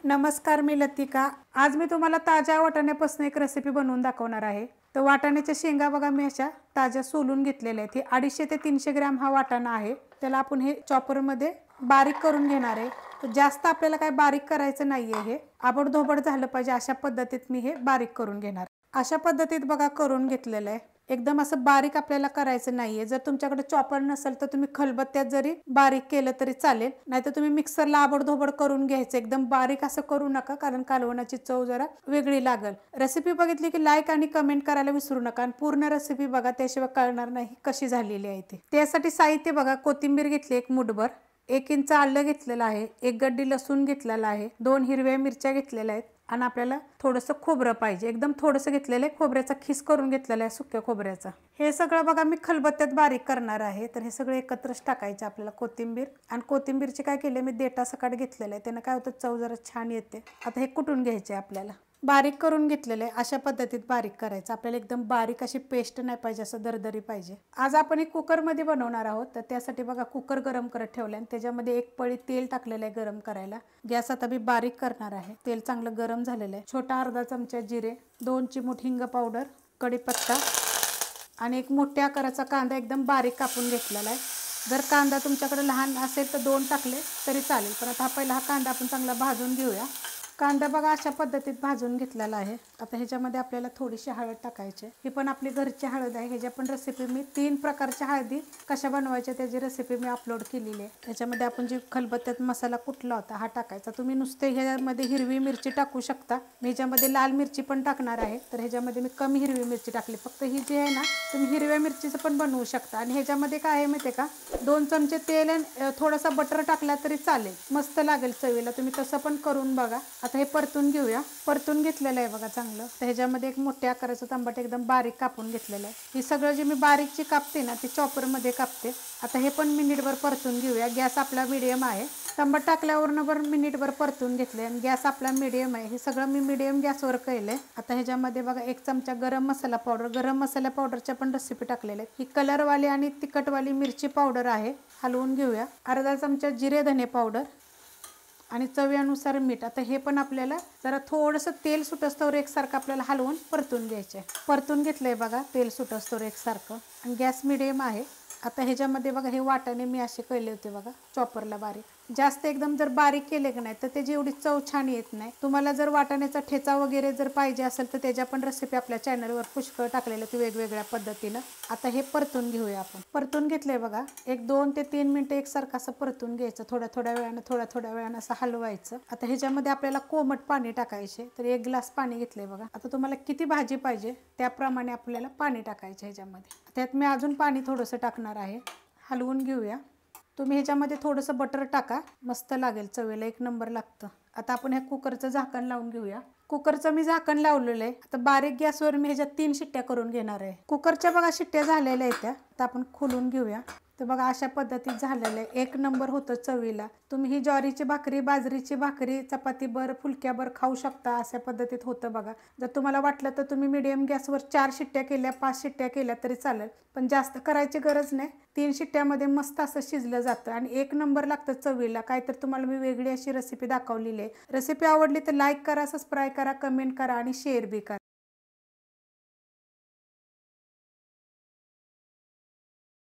नमस्कार, मी लतिका। आज मी तुम्हाला ताज्या वाटाण्यापासून एक रेसिपी बनवून दाखवणार आहे। तर वाटाण्याच्या शेंगा बघा मी अशा ताज्या सोलून घेतलेल्या आहेत। 250 ते 300 ग्रॅम हा वाटाणा आहे। त्याला आपण हे चॉपर मध्ये बारीक करून घेणार आहे। तर जास्त आपल्याला काय बारीक करायचं नाहीये, हे आबडधोबड झालं पाहिजे अशा पद्धतीत मी हे बारीक करून घेणार। अशा पद्धतीत बघा करून घेतलेलं आहे। एकदम असं बारीक आपल्याला करायचं नाहीये। जर तुमच्याकडे चॉपर नसेल तर तुम्ही खलबत्त्यात जरी बारीक केलं तरी चालेल, नाहीतर तुम्ही मिक्सरला आबडधोबड करून घ्यायचं। एकदम बारीक असं करू नका, कारण कालवणाची चव जरा वेगळी लागेल। रेसिपी बघितली की लाईक आणि कमेंट करायला विसरू नका आणि पूर्ण रेसिपी बघा, त्याशिवाय कळणार नाही कशी झालेली आहे ती। त्यासाठी साहित्य बघा, कोथिंबीर घेतली 1 मुठभर, 1 इंच आलं घेतलेलं आहे, 1 गड्डी लसूण घेतलेला आहे, 2 हिरव्या मिरच्या घेतलेल्या आहेत आणि आपल्याला थोडंसं खोबरं पाहिजे। एकदम थोडंसं घेतलेलं आहे, खोबऱ्याचा खिस करून घेतलेला आहे, सुक्या खोबऱ्याचा। हे सगळं बघा मी खलबत्त्यात बारीक करणार आहे। तर हे सगळं एकत्रच टाकायचं आपल्याला। कोथिंबीर आणि कोथिंबीरचे काय केले मी देठासकट घेतलेलं आहे, त्यानं काय होतं चव जरा छान येते। आता हे कुटून घ्यायचे आपल्याला, बारीक करून घेतलेलं आहे। अशा पद्धतीत बारीक करायचं आपल्याला। एकदम बारीक अशी पेस्ट नाही पाहिजे, असं दरदरी पाहिजे। आज आपण हे कुकर मध्ये बनवणार आहोत, तर त्यासाठी बघा कुकर गरम करत ठेवले आणि त्याच्यामध्ये 1 पळी तेल टाकलेलं आहे गरम करायला। गॅस आता मी बारीक करणार आहे। तेल चांगलं गरम झालेलं आहे। छोटा अर्धा चमचा जिरे, 2 चिमूट हिंग पावडर, कढीपत्ता आणि 1 मोठ्या आकाराचा कांदा एकदम बारीक कापून घेतलेला आहे। जर कांदा तुमच्याकडे लहान असेल तर 2 टाकले तरी चालेल, पण आता पहिला हा कांदा आपण चांगला भाजून घेऊया। कांदा बघा अशा पद्धतीत भाजून घेतलेला आहे। आता ह्याच्यामध्ये आपल्याला थोडीशी हळद टाकायची। ही पण आपली घरची हळद आहे। ह्याच्या पण रेसिपी मी 3 प्रकारच्या हळदी कशा बनवायच्या त्याची रेसिपी मी अपलोड केलेली आहे। त्याच्यामध्ये आपण जे खलबत्त्यात मसाला कुटला होता हा टाकायचा। तुम्ही नुसते ह्याच्यामध्ये हिरवी मिरची टाकू शकता, मी ह्याच्यामध्ये लाल मिरची पण टाकणार आहे। तर ह्याच्यामध्ये मी कमी हिरवी मिरची टाकली, फक्त ही जी आहे ना तुम्ही हिरव्या मिरचीचं पण बनवू शकता। आणि ह्याच्यामध्ये काय आहे माहिती आहे का, 2 चमचे तेल आणि थोडासा बटर टाकला तरी चालेल, मस्त लागेल चवीला। तुम्ही तसं पण करून बघा। आता हे परतून घेऊया। परतून घेतलेलं आहे बघा चांगलं। तर ह्याच्यामध्ये 1 मोठ्या आकाराचं टमाटर एकदम बारीक कापून घेतलेलं आहे। हे सगळं जे मी बारीकची कापते ना ते चॉपर मध्ये कापते। आता हे पण मिनिटभर परतून घेऊया। गॅस आपला मीडियम आहे। टमाटर टाकल्यावर मिनिटभर परतून घेतले आणि गॅस आपला मीडियम आहे। हे सगळं मी मीडियम गॅसवर केलंय। आता ह्याच्यामध्ये बघा 1 चमचा गरम मसाला पावडर, गरम मसाला पावडरच्या पण रेसिपी टाकलेल्या आहेत। ही कलरवाली आणि तिखटवाली मिरची पावडर आहे, हलवून घेऊया। अर्धा चमचा जिरे धने पावडर आणि चवीनुसार मीठ। आता हे पण आपल्याला जरा थोडंसं तेल सुटस्तोवर एकसारखं आपल्याला हलवून परतून घ्यायचे। परतून घेतलंय बघा तेल सुटस्तोवर एकसारखं आणि गॅस मीडियम आहे। आता ह्याच्यामध्ये बघा हे वाटाणे मी असे केले होते बघा चॉपरला बारीक। जास्त एकदम जर बारीक केले की नाही तर त्याची एवढी चव छान येत नाही। तुम्हाला जर वाटाण्याचा ठेचा वगैरे जर पाहिजे असेल तर त्याच्या पण रेसिपी आपल्या चॅनलवर पुष्कळ टाकलेल्या आहेत वेगवेगळ्या पद्धतीनं। आता हे परतून घेऊया आपण। परतून घेतलंय बघा, 2 ते 3 मिनिटं एकसारखं असं परतून घ्यायचं। थोड्या वेळानं असं हलवायचं। आता ह्याच्यामध्ये आपल्याला कोमट पाणी टाकायचे। तर 1 ग्लास पाणी घेतलंय बघा। आता तुम्हाला किती भाजी पाहिजे त्याप्रमाणे आपल्याला पाणी टाकायचं ह्याच्यामध्ये। त्यात मी अजून पाणी थोडंसं टाकणार आहे, हलवून घेऊया। तुम्ही ह्याच्यामध्ये थोडंसं बटर टाका, मस्त लागेल चवीला, 1 नंबर लागतं। आता आपण ह्या कुकरचं झाकण लावून घेऊया। कुकरचं मी झाकण लावलेलं आहे। आता बारीक गॅसवर मी ह्याच्यात 3 शिट्ट्या करून घेणार आहे। कुकरच्या बघा शिट्ट्या झालेल्या आहेत त्या। आता आपण खोलून घेऊया। तर बघा अशा पद्धतीत झालेलं आहे, 1 नंबर होतं चवीला। तुम्ही ही ज्वारीची भाकरी, बाजरीची भाकरी, चपातीबर, फुलक्याबर खाऊ शकता, अशा पद्धतीत होतं बघा। जर तुम्हाला वाटलं तर तुम्ही मीडियम गॅसवर 4 शिट्ट्या केल्या, 5 शिट्ट्या केल्या तरी चालेल, पण जास्त करायची गरज नाही। 3 शिट्ट्यामध्ये मस्त असं शिजलं जातं आणि 1 नंबर लागतं चवीला। काय तर तुम्हाला मी वेगळी अशी रेसिपी दाखवलेली आहे। रेसिपी आवडली तर लाईक करा, सबस्क्राईब करा, कमेंट करा आणि शेअर बी करा।